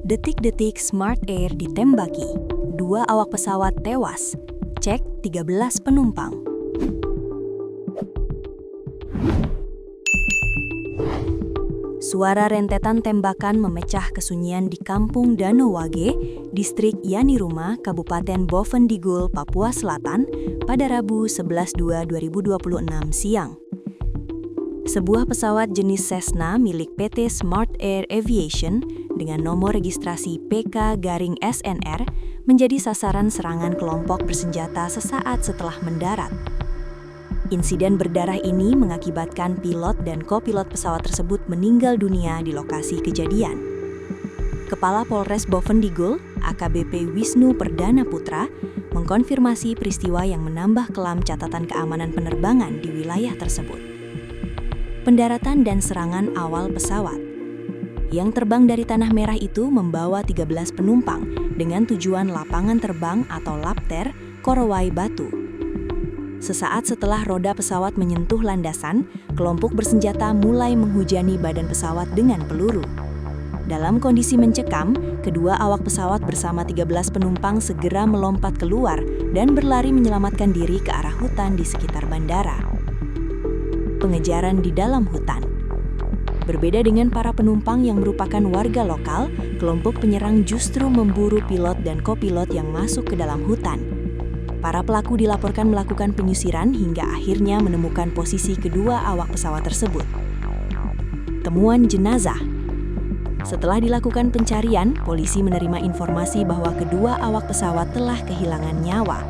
Detik-detik Smart Air ditembaki. 2 awak pesawat tewas. Cek 13 penumpang. Suara rentetan tembakan memecah kesunyian di Kampung Danowage, Distrik Yaniruma, Kabupaten Bovendigul, Papua Selatan, pada Rabu 11/2/2026 siang. Sebuah pesawat jenis Cessna milik PT Smart Air Aviation dengan nomor registrasi PK-SNR menjadi sasaran serangan kelompok bersenjata sesaat setelah mendarat. Insiden berdarah ini mengakibatkan pilot dan kopilot pesawat tersebut meninggal dunia di lokasi kejadian. Kepala Polres Bovendigul, AKBP Wisnu Perdana Putra, mengkonfirmasi peristiwa yang menambah kelam catatan keamanan penerbangan di wilayah tersebut. Pendaratan dan serangan awal pesawat. Yang terbang dari Tanah Merah itu membawa 13 penumpang dengan tujuan lapangan terbang atau LAPTER, Korowai Batu. Sesaat setelah roda pesawat menyentuh landasan, kelompok bersenjata mulai menghujani badan pesawat dengan peluru. Dalam kondisi mencekam, kedua awak pesawat bersama 13 penumpang segera melompat keluar dan berlari menyelamatkan diri ke arah hutan di sekitar bandara. Pengejaran di dalam hutan. Berbeda dengan para penumpang yang merupakan warga lokal, kelompok penyerang justru memburu pilot dan kopilot yang masuk ke dalam hutan. Para pelaku dilaporkan melakukan penyisiran hingga akhirnya menemukan posisi kedua awak pesawat tersebut. Temuan jenazah. Setelah dilakukan pencarian, polisi menerima informasi bahwa kedua awak pesawat telah kehilangan nyawa.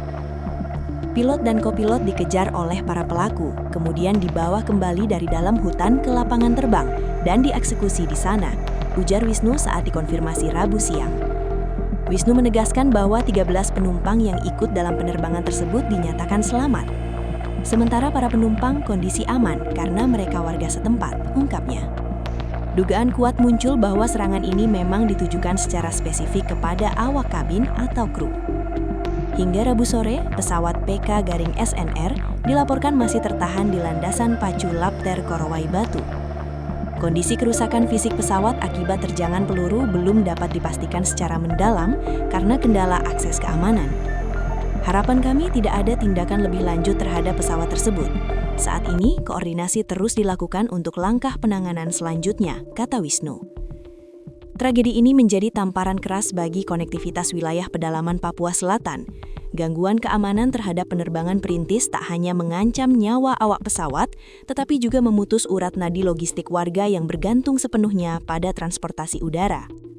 Pilot dan kopilot dikejar oleh para pelaku, kemudian dibawa kembali dari dalam hutan ke lapangan terbang dan dieksekusi di sana, ujar Wisnu saat dikonfirmasi Rabu siang. Wisnu menegaskan bahwa 13 penumpang yang ikut dalam penerbangan tersebut dinyatakan selamat. Sementara para penumpang kondisi aman karena mereka warga setempat, ungkapnya. Dugaan kuat muncul bahwa serangan ini memang ditujukan secara spesifik kepada awak kabin atau kru. Hingga Rabu sore, pesawat PK-SNR dilaporkan masih tertahan di landasan pacu LAPTER Korowai Batu. Kondisi kerusakan fisik pesawat akibat terjangan peluru belum dapat dipastikan secara mendalam karena kendala akses keamanan. Harapan kami tidak ada tindakan lebih lanjut terhadap pesawat tersebut. Saat ini, koordinasi terus dilakukan untuk langkah penanganan selanjutnya, kata Wisnu. Tragedi ini menjadi tamparan keras bagi konektivitas wilayah pedalaman Papua Selatan. Gangguan keamanan terhadap penerbangan perintis tak hanya mengancam nyawa awak pesawat, tetapi juga memutus urat nadi logistik warga yang bergantung sepenuhnya pada transportasi udara.